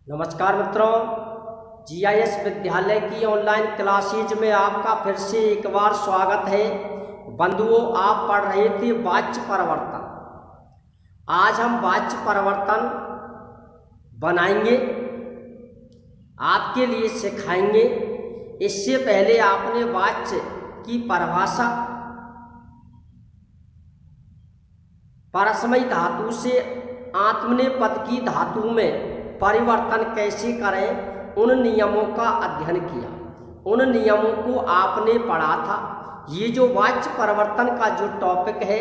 नमस्कार मित्रों, जीआईएस विद्यालय की ऑनलाइन क्लासेज में आपका फिर से एक बार स्वागत है। बंधुओं, आप पढ़ रहे थे वाच्य परिवर्तन। आज हम वाच्य परिवर्तन बनाएंगे, आपके लिए सिखाएंगे। इससे पहले आपने वाच्य की परिभाषा परस्मैपदी धातु से आत्मनेपदी धातु में परिवर्तन कैसे करें, उन नियमों का अध्ययन किया। उन नियमों को आपने पढ़ा था। ये जो वाच्य परिवर्तन का जो टॉपिक है,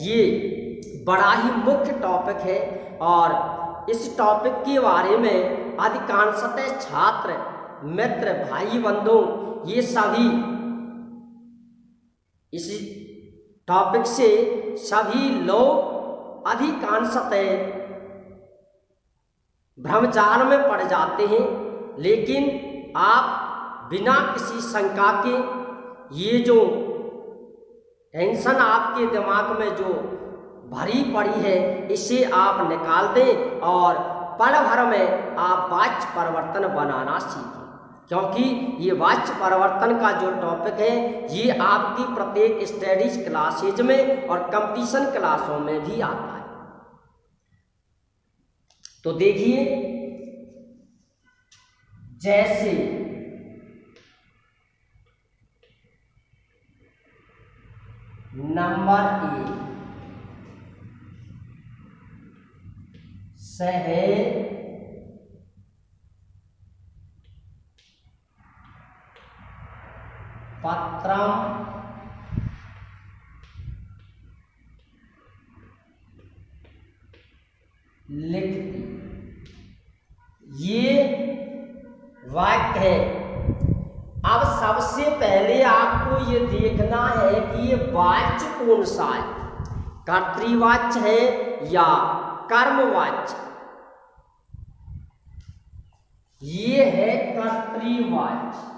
ये बड़ा ही मुख्य टॉपिक है और इस टॉपिक के बारे में अधिकांशतः छात्र मित्र भाई बंधु ये सभी इस टॉपिक से सभी लोग अधिकांशतः भ्रमजाल में पड़ जाते हैं। लेकिन आप बिना किसी शंका के ये जो टेंशन आपके दिमाग में जो भरी पड़ी है, इसे आप निकाल दें और पल भर में आप वाच्य परिवर्तन बनाना सीखें। क्योंकि ये वाच्य परिवर्तन का जो टॉपिक है, ये आपकी प्रत्येक स्टडीज क्लासेज में और कंपटीशन क्लासों में भी आता है। तो देखिए, जैसे नंबर 1 सह पत्रम लिखती, ये वाक्य है। अब सबसे पहले आपको ये देखना है कि ये वाच्य कौन सा है, कर्तृवाच्य है या कर्मवाच्य। ये है कर्तृवाच्य।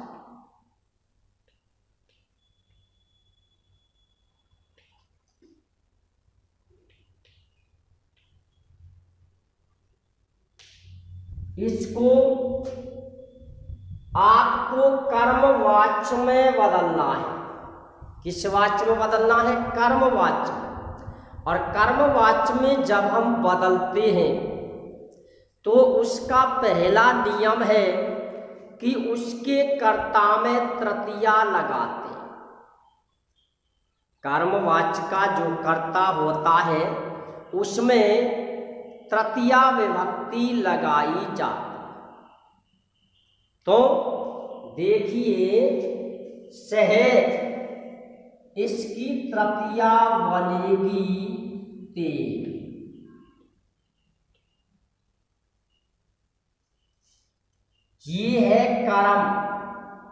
इसको आपको कर्मवाच्य में बदलना है। किस वाच्य में बदलना है? कर्मवाच्य में। और कर्मवाच्य में जब हम बदलते हैं तो उसका पहला नियम है कि उसके कर्ता में तृतीया लगाते हैं। कर्मवाच्य का जो कर्ता होता है उसमें तृतीया विभक्ति लगाई जाती। तो देखिए, सह इसकी तृतीया बनेगी ते। ये है कर्म।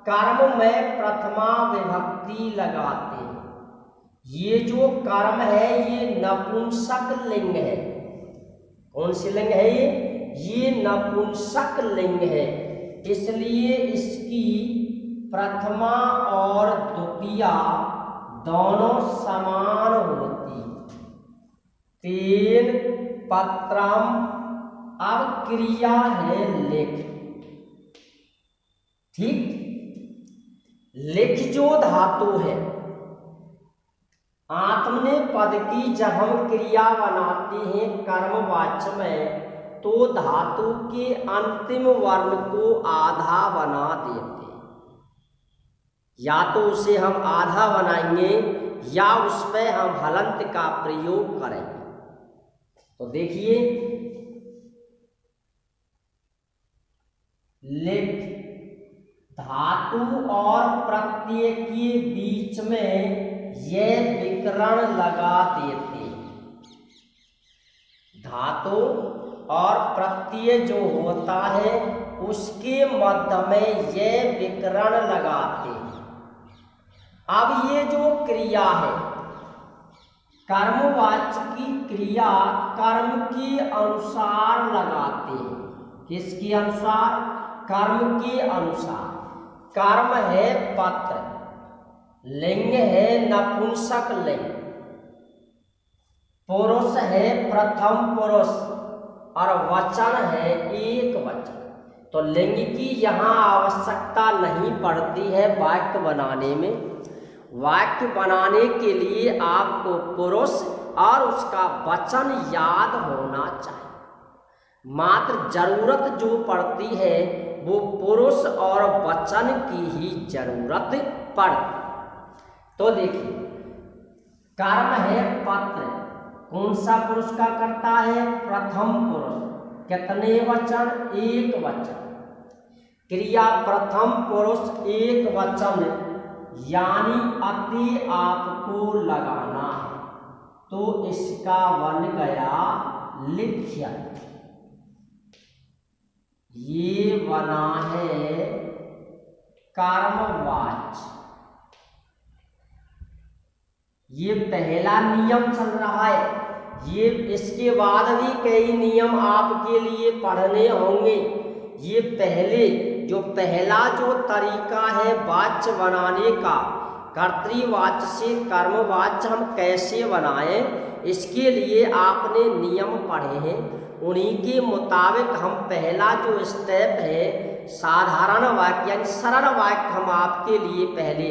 कर्म में प्रथमा विभक्ति लगाते हैं। ये जो कर्म है ये नपुंसक लिंग है। कौन सी लिंग है ये नपुंसक लिंग है। इसलिए इसकी प्रथमा और द्वितीया दोनों समान होती। तेन पत्रम, अब क्रिया है लिख। ठीक, लिख जो धातु है, आत्मनेपद की जब हम क्रिया बनाते हैं कर्मवाच्य में, तो धातु के अंतिम वर्ण को आधा बना देते हैं। या तो उसे हम आधा बनाएंगे या उस पर हम हलंत का प्रयोग करेंगे। तो देखिए, लिख धातु और प्रत्यय के बीच में यह विकरण लगा देते हैं। धातु और प्रत्यय जो होता है उसके मध्य में यह विकरण लगाते हैं। अब ये जो क्रिया है, कर्मवाच्य की क्रिया कर्म के अनुसार लगाते हैं। किसके अनुसार? कर्म के अनुसार। कर्म है पत्र, लिंग है नपुंसक लिंग, पुरुष है प्रथम पुरुष और वचन है एक वचन। तो लिंग की यहाँ आवश्यकता नहीं पड़ती है वाक्य बनाने में। वाक्य बनाने के लिए आपको पुरुष और उसका वचन याद होना चाहिए। मात्र जरूरत जो पड़ती है वो पुरुष और वचन की ही जरूरत पड़ती। तो देखिए, कर्म है पत्र, कौन सा पुरुष का करता है? प्रथम पुरुष। कितने वचन? एक वचन। क्रिया प्रथम पुरुष एक वचन, यानी अति आपको लगाना है, तो इसका बन गया लिख्यत। ये बना है कर्मवाच्य। ये पहला नियम चल रहा है। ये इसके बाद भी कई नियम आपके लिए पढ़ने होंगे। ये पहला जो तरीका है वाच्य बनाने का, कर्तृवाच्य से कर्मवाच्य हम कैसे बनाएं, इसके लिए आपने नियम पढ़े हैं। उन्हीं के मुताबिक हम पहला जो स्टेप है साधारण वाक्य यानी सरल वाक्य हम आपके लिए पहले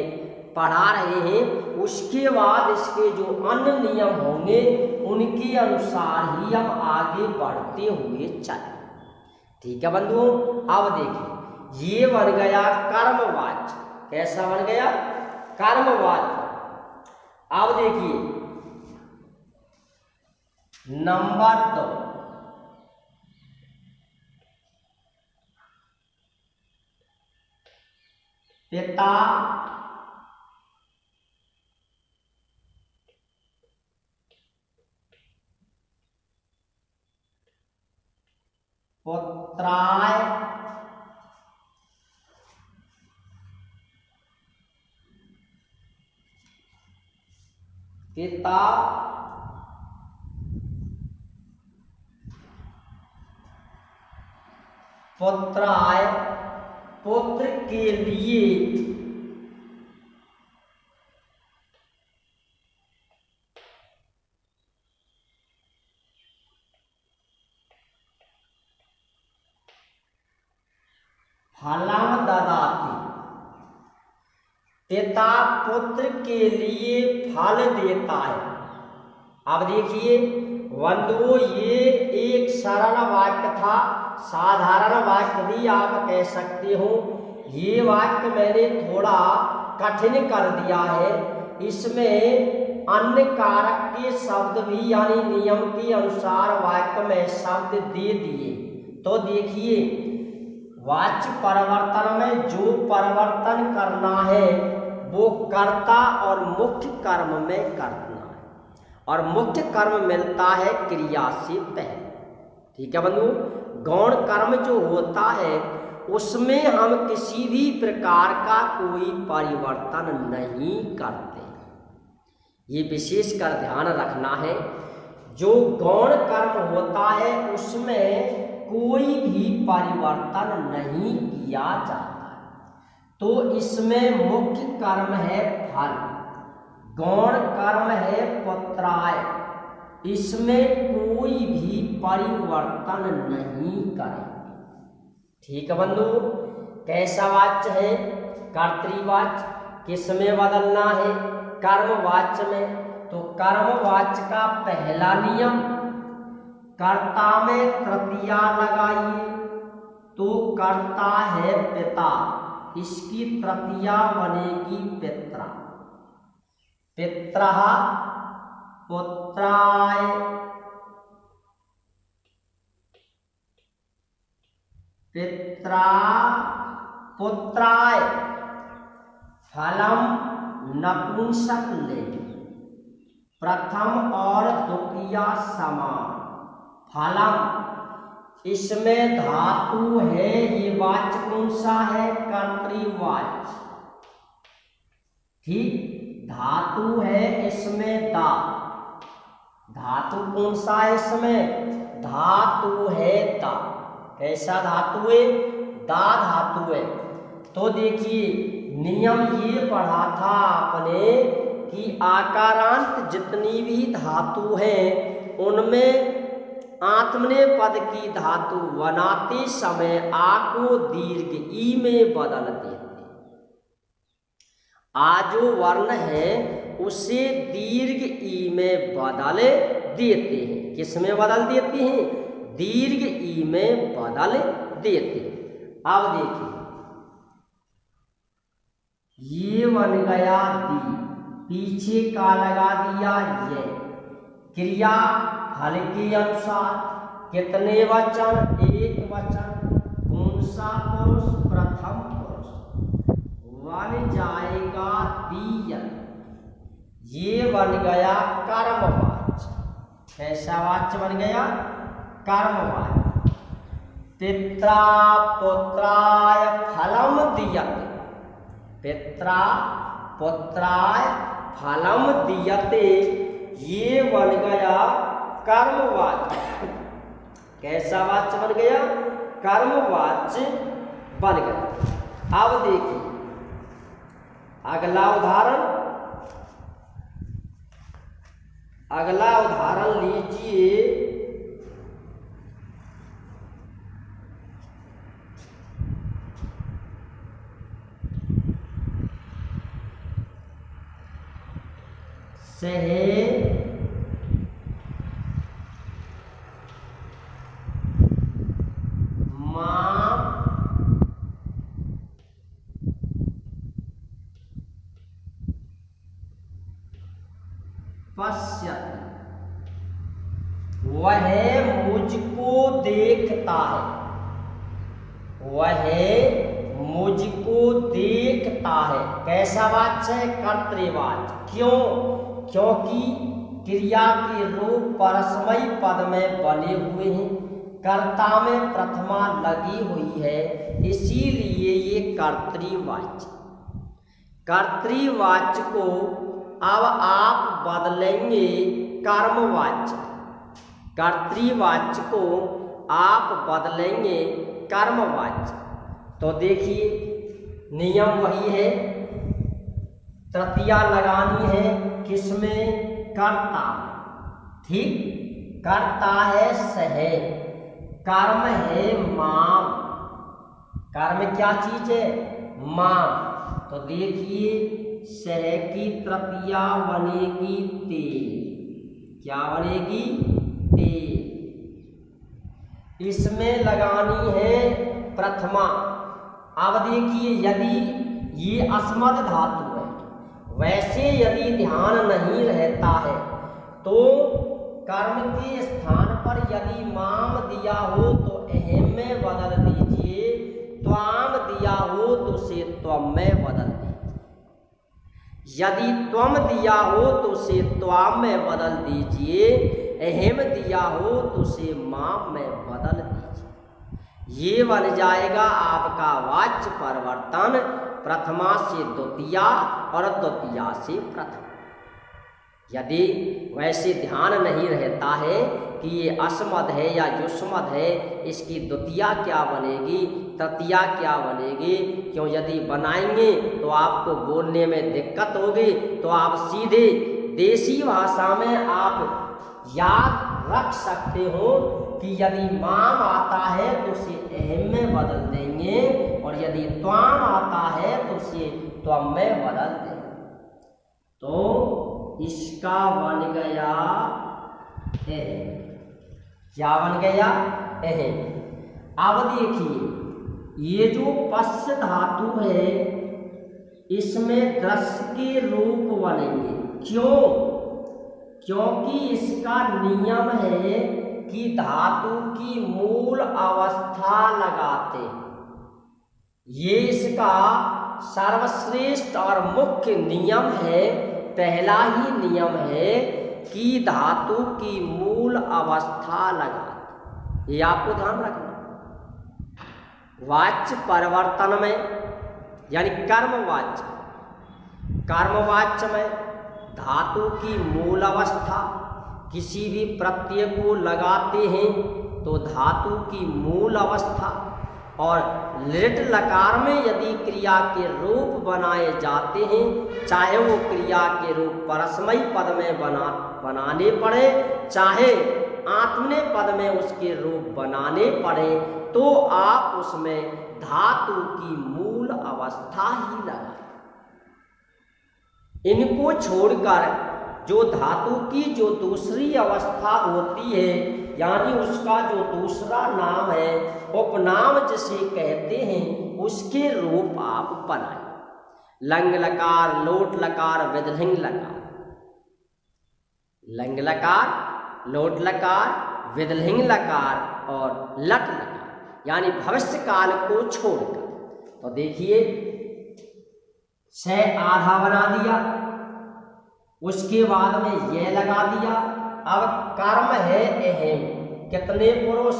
पढ़ा रहे हैं। उसके बाद इसके जो अन्य नियम होंगे उनके अनुसार ही हम आगे बढ़ते हुए चलें। ठीक है बंधुओं, अब देखिए ये बन गया कर्मवाच्य। कैसा बन गया? कर्मवाच्य। अब देखिए नंबर 2, पिता पुत्राय पिता पुत्राय पुत्र के लिए फलम ददाति। पिता पुत्र के लिए फल देता है। अब देखिए बंधुओं, ये एक सरल वाक्य था, साधारण वाक्य भी आप कह सकते हो। ये वाक्य मैंने थोड़ा कठिन कर दिया है। इसमें अन्य कारक के शब्द भी यानी नियम के अनुसार वाक्य में शब्द दे दिए। तो देखिए वाच्य परिवर्तन में जो परिवर्तन करना है वो कर्ता और मुख्य कर्म में करना है, और मुख्य कर्म मिलता है क्रिया से पहले। ठीक है बंधु, गौण कर्म जो होता है उसमें हम किसी भी प्रकार का कोई परिवर्तन नहीं करते। ये विशेष कर ध्यान रखना है। जो गौण कर्म होता है उसमें कोई भी परिवर्तन नहीं किया जाता। तो इसमें मुख्य कर्म है फल, गौण कर्म है पुत्राय, इसमें कोई भी परिवर्तन नहीं करें। ठीक है बंधु, कैसा वाच्य है? कर्तृवाच्य। किसमें बदलना है? कर्मवाच्य में। तो कर्मवाच्य का पहला नियम, कर्ता में तृतीया लगाइए। तो कर्ता है पिता, इसकी तृतीया बनेगी पित्रा। पित्रः पुत्राय पित्रा पुत्राय फलम नपुंसक लिंग, प्रथम और द्वितीया समान। फलम इसमें धातु है, ये वाच्य कौन सा है? कर्तृवाच्य। ठीक, धातु है इसमें दा। धातु कौन सा है इसमें? धातु है दा। कैसा धातु है? दा धातु है। तो देखिए नियम ये पढ़ा था आपने कि आकारांत जितनी भी धातु हैं उनमें आत्मने पद की धातु बनाते समय आ को दीर्घ ई में बदल देते। आ जो वर्ण है उसे दीर्घ ई में बदल देते हैं। किस में बदल देते हैं? दीर्घ ई में बदल देते हैं। अब देखिए, ये बन गया दी, पीछे का लगा दिया ये। क्रिया फल के अनुसार कितने वचन? एक वचन। कौन सा पुरुष? प्रथम पुरुष। बन जाएगा दियत। ये बन गया कर्मवाच्य। कैसा वाच्य बन गया? कर्मवाच्य। पित्रा पुत्राय फलम दियते। पित्रा पुत्राय फलम दियते, ये बन गया कर्मवाच्य। कैसा वाच्य बन गया? कर्मवाच्य बन गया। अब देखिए अगला उदाहरण। अगला उदाहरण लीजिए। सहे मां पश्यति। वह मुझको देखता है। वह मुझको देखता है। कैसा वाच्य है? कर्तृवाच्य। क्यों? क्योंकि क्रिया के रूप परस्मयी पद में बने हुए हैं, कर्ता में प्रथमा लगी हुई है, इसीलिए ये कर्तृवाच्य। कर्तृवाच्य को अब आप बदलेंगे कर्मवाच्य। कर्तृवाच्य को आप बदलेंगे कर्मवाच्य। तो देखिए नियम वही है, तृतीया लगानी है। किसमें? कर्ता। ठीक, कर्ता है सह, कर्म है माम। कर्म क्या चीज है? माम। तो देखिए सह की तृतीया बनेगी ते। क्या बनेगी? ते। इसमें लगानी है प्रथमा। अब देखिए यदि ये अस्मद धातु है, वैसे यदि ध्यान नहीं रहता है तो कर्म के स्थान पर यदि माम दिया हो तो अहम में बदल दीजिए, त्वाम दिया हो तो उसे त्वम में बदल दीजिए। यदि त्वम दिया हो तो उसे त्वाम में बदल दीजिए, अहम दिया हो तो उसे माम में बदल दीजिए। ये बन जाएगा आपका वाच्य परिवर्तन, प्रथमा से द्वितीया और द्वितीया से प्रथम। यदि वैसे ध्यान नहीं रहता है कि ये अस्मद है या युष्मद है, इसकी द्वितीया क्या बनेगी, तृतीया क्या बनेगी, क्यों यदि बनाएंगे तो आपको बोलने में दिक्कत होगी। तो आप सीधे देसी भाषा में आप याद रख सकते हो कि यदि माम आता है तो उसे अहम में बदल देंगे, और यदि त्वाम आता है तो उसे त्वम में बदल देंगे। तो इसका बन गया अहम। क्या बन गया? अहम। अब देखिए ये जो पश्य धातु है इसमें दृश्य के रूप बनेंगे। क्यों? क्योंकि इसका नियम है कि धातु की मूल अवस्था लगाते हैं। ये इसका सर्वश्रेष्ठ और मुख्य नियम है, पहला ही नियम है कि धातु की मूल अवस्था लगाते। ये आपको ध्यान रखना। वाच्य परिवर्तन में यानी कर्मवाच्य, कर्मवाच्य में धातु की मूल अवस्था किसी भी प्रत्यय को लगाते हैं तो धातु की मूल अवस्था, और लिट लकार में यदि क्रिया के रूप बनाए जाते हैं, चाहे वो क्रिया के रूप परस्मयी पद में बनाने पड़े, चाहे आत्मने पद में उसके रूप बनाने पड़े तो आप उसमें धातु की मूल अवस्था ही लगाएं। इनको छोड़कर जो धातु की जो दूसरी अवस्था होती है, यानी उसका जो दूसरा नाम है, उपनाम जिसे कहते हैं, उसके रूप आप बनाएं। लंग लकार, लोट लकार, विदलिंग लकार। लंग लकार, लोट लकार, विदलिंग लकार और लट लकार, यानी भविष्य काल को छोड़कर। तो देखिए, से आधा बना दिया, उसके बाद में ये लगा दिया। अब कर्म है अहम, कितने पुरुष?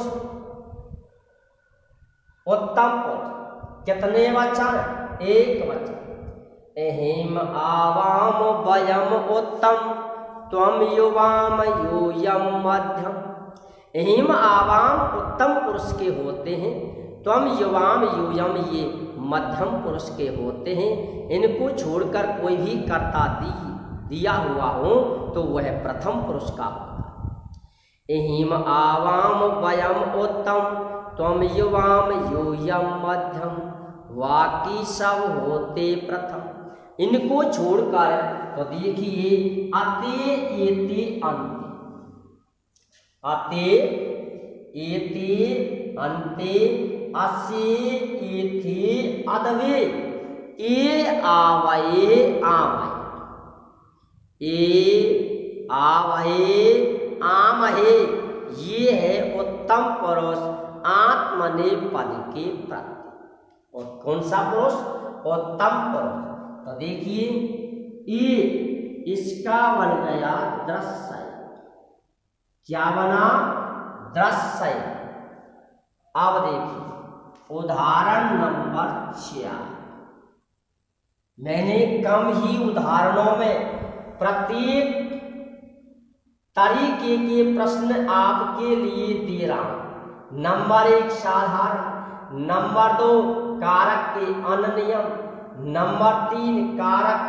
उत्तम पुरुष। कितने वचन? एक वचन। अहिम आवाम वयम उत्तम त्वम युवाम यूयम मध्यम। अहिम आवाम उत्तम पुरुष के होते हैं, त्वम युवाम यूयम ये मध्यम पुरुष के होते हैं। इनको छोड़कर कोई भी कर्ता दिया हुआ हो तो वह प्रथम पुरुष का होता है। अहिम आवाम वयम उत्तम त्वम युवाम यूयम मध्यम, वाकी सब होते प्रथम। इनको छोड़कर तो देखिए, अते एते अन्ते, अते एते अन्ते, असे एथे अदवे, ए आवये आमये, ए आवये आमहे। ये है उत्तम पुरुष आत्मनेपद के प्रति। और कौन सा पुरुष? उत्तम पुरुष। तो देखिए, ये इसका बन गया दृश्य। क्या बना? दृश्य। अब देखिए उदाहरण नंबर 4। मैंने कम ही उदाहरणों में प्रत्येक तरीके के प्रश्न आपके लिए दे रहा हूं। नंबर 1 साधारण, नंबर 2 कारक के अन्य नियम, नंबर 3 कारक,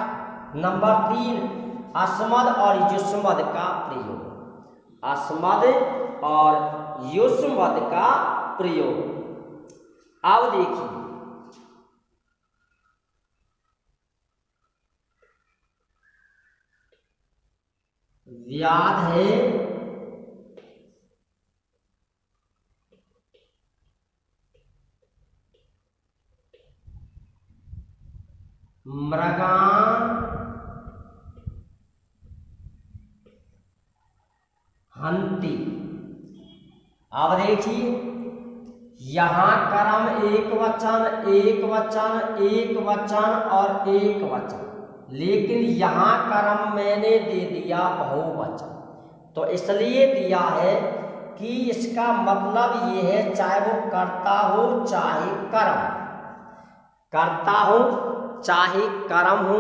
नंबर 3 अस्मद और युष्मद का प्रयोग। अस्मद और युष्मद का प्रयोग। अब देखिए, व्याध है मृगान हंती। अब देखिए, यहां क्रम एक वचन, एक वचन, एक वचन और एक वचन, लेकिन यहां क्रम मैंने दे दिया बहुवचन। तो इसलिए दिया है कि इसका मतलब ये है, चाहे वो कर्ता हो चाहे कर्म, कर्ता हो चाहे कर्म हो,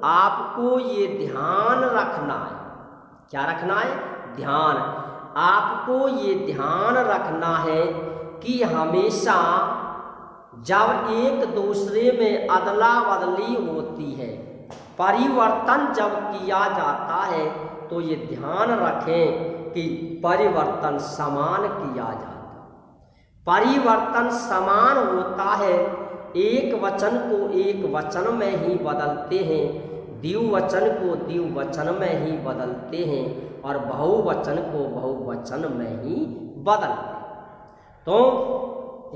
आपको ये ध्यान रखना है। क्या रखना है? ध्यान। आपको ये ध्यान रखना है कि हमेशा जब एक दूसरे में अदला बदली होती है, परिवर्तन जब किया जाता है, तो ये ध्यान रखें कि परिवर्तन समान किया जाता है। परिवर्तन समान होता है, एक वचन को एक वचन में ही बदलते हैं, द्विवचन को द्विवचन में ही बदलते हैं और बहुवचन को बहुवचन में ही बदलते हैं। तो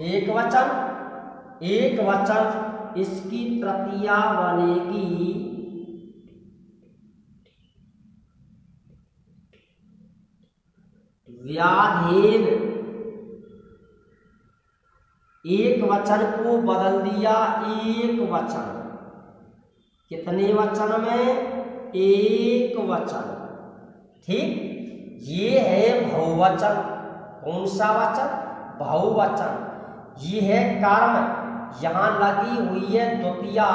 एक वचन इसकी तृतीया बनेगी व्याधेन। एक वचन को बदल दिया एक वचन। कितने वचन में? एक वचन। ठीक, ये है बहुवचन। कौन सा वचन? बहुवचन। ये है कर्म, यहां लगी हुई है द्वितीया,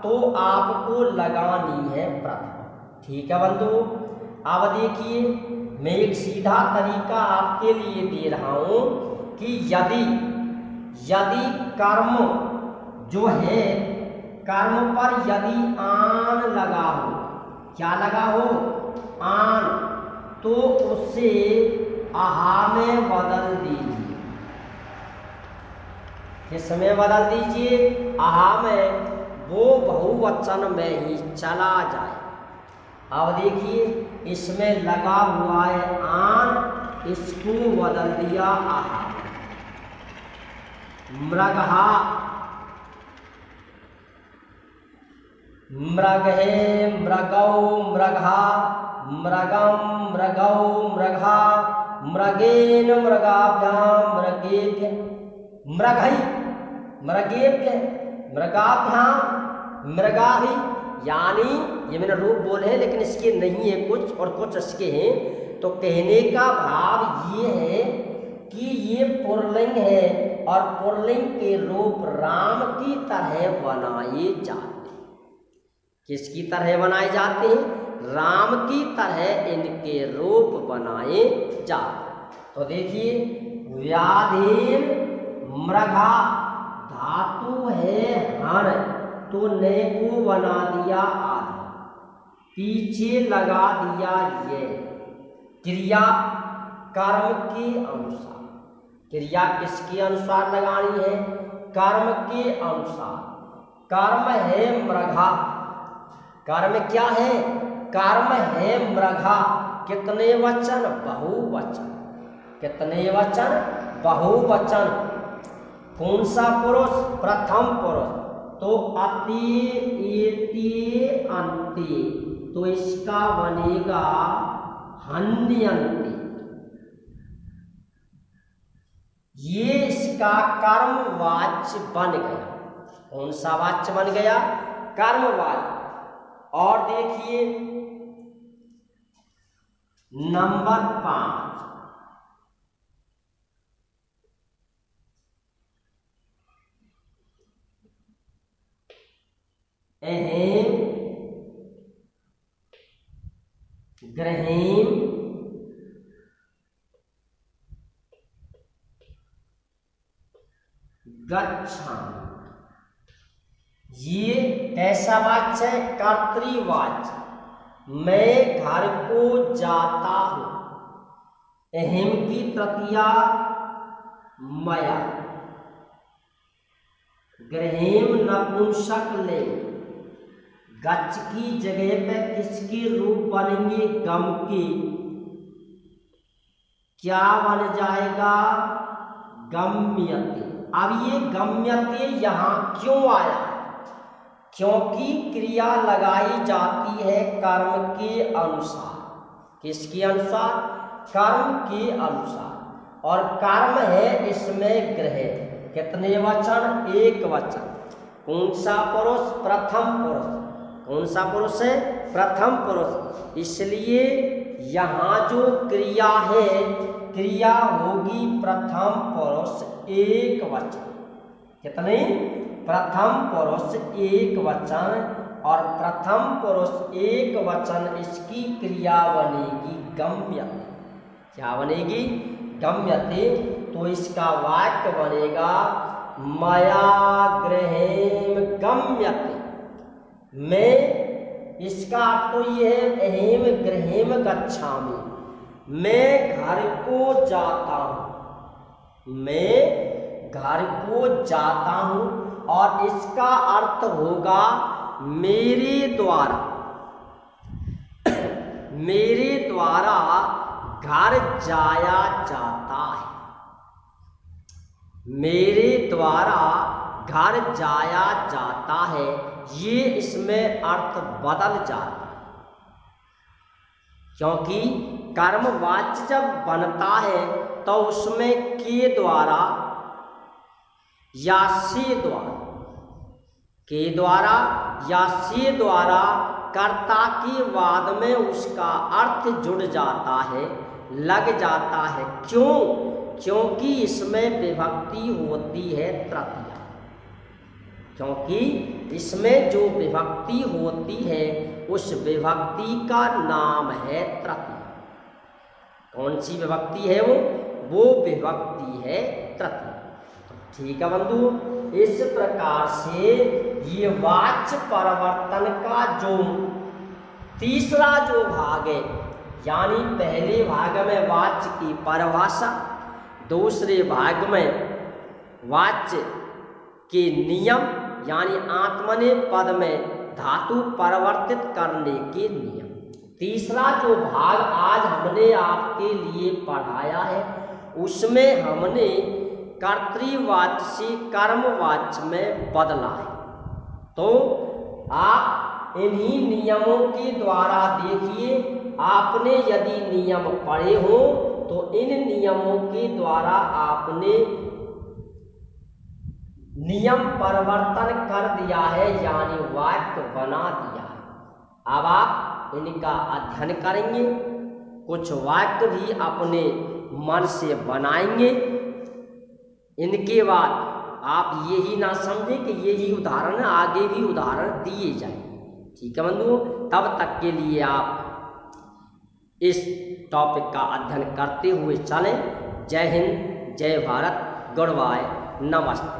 तो आपको लगानी है प्रथम। ठीक है बंधु। अब देखिए, मैं एक सीधा तरीका आपके लिए दे रहा हूं कि यदि कर्म जो है, कर्म पर यदि आन लगा हो, क्या लगा हो? आन, तो उससे आहा में बदल दीजिए। किसमें बदल दीजिए? आहा में, वो बहुवचन में ही चला जाए। अब देखिए इसमें लगा हुआ है आन, इसको बदल दिया आहा। मृगहा, मृगहे, मृगौ, मृगहा, मृगम, मृगौ, मृगहा, मृगेन, मृगाभ्याम, मृगेभ्य, मृगै, मृगेभ्य, मृगाभ्याम, मृगाहि। यानी ये मैंने रूप बोले हैं लेकिन इसके नहीं है कुछ और कुछ इसके हैं। तो कहने का भाव ये है कि ये पुल्लिंग है और पुल्लिंग के रूप राम की तरह बनाए जाते। किसकी तरह बनाए जाते हैं? राम की तरह इनके रूप बनाए जाते। तो देखिए व्याधीन, मृगा धातु है हण, तो ने को बना दिया आधा, पीछे लगा दिया ये। क्रिया कर्म के अनुसार, क्रिया किसके अनुसार लगानी है? कर्म के अनुसार। कर्म है मृगा, कर्म क्या है? कर्म है मृगा। कितने वचन? बहुवचन। कितने वचन? बहुवचन। कौन सा पुरुष? प्रथम पुरुष। तो अति, एति, अंति, तो इसका बनेगा हन्यन्ति। ये इसका कर्मवाच्य बन गया। कौन सा वाच्य बन गया? कर्मवाच्य। और देखिए नंबर 5, अहेम, ग्रहेम, गच्छामि। ये ऐसा वाच्य है? कर्तृवाच्य। मैं घर को जाता हूं। अहम की तृतीया मया। ग्रहेम नपुंसक लिंग। गच्छ की जगह पे किसके रूप बनेंगे? गम के। क्या बन जाएगा? गम्यते। अब ये गम्यते यहां क्यों आया? क्योंकि क्रिया लगाई जाती है कर्म के अनुसार। किसके अनुसार? कर्म के अनुसार। और कर्म है इसमें ग्रह। कितने वचन? एक वचन। कौन सा पुरुष? प्रथम पुरुष। कौन सा पुरुष है? प्रथम पुरुष। इसलिए यहाँ जो क्रिया है, क्रिया होगी प्रथम पुरुष एक वचन। कितने? प्रथम पुरुष एक वचन। और प्रथम पुरुष एक वचन, इसकी क्रिया बनेगी गम्यते। क्या बनेगी? गम्यते। तो इसका वाक्य बनेगा मया गृहेम गम्यते। मैं, इसका तो ये है अहेम गृहेम गच्छामि। मैं घर को जाता हूं। मैं घर को जाता हूं। और इसका अर्थ होगा मेरे द्वारा। मेरे द्वारा घर जाया जाता है। मेरे द्वारा घर जाया जाता है। ये इसमें अर्थ बदल जाता है। क्योंकि कर्मवाच्य जब बनता है तो उसमें के द्वारा या से द्वारा, के द्वारा या से द्वारा कर्ता के बाद में उसका अर्थ जुड़ जाता है, लग जाता है। क्यों? क्योंकि इसमें विभक्ति होती है तृतीया। क्योंकि इसमें जो विभक्ति होती है उस विभक्ति का नाम है तृतीया। कौन सी विभक्ति है वो विभक्ति है तृतीया। ठीक है बंधु, इस प्रकार से ये वाच्य परिवर्तन का जो तीसरा जो भाग है यानी पहले भाग में वाच्य की परिभाषा, दूसरे भाग में वाच्य के नियम यानी आत्मने पद में धातु परिवर्तित करने के नियम। तीसरा जो भाग आज हमने आपके लिए पढ़ाया है उसमें हमने कर्तृवाच्य से कर्मवाच्य में बदला है। तो आप इन्हीं नियमों के द्वारा देखिए, आपने यदि नियम पढ़े हो तो इन नियमों के द्वारा आपने नियम परिवर्तन कर दिया है यानी वाक्य बना दिया है। अब आप इनका अध्ययन करेंगे, कुछ वाक्य भी अपने मन से बनाएंगे। इनके बाद आप यही ना समझें कि यही उदाहरण है, आगे भी उदाहरण दिए जाएंगे। ठीक है बंधुओं, तब तक के लिए आप इस टॉपिक का अध्ययन करते हुए चलें। जय हिंद, जय भारत, गुड बाय, नमस्ते।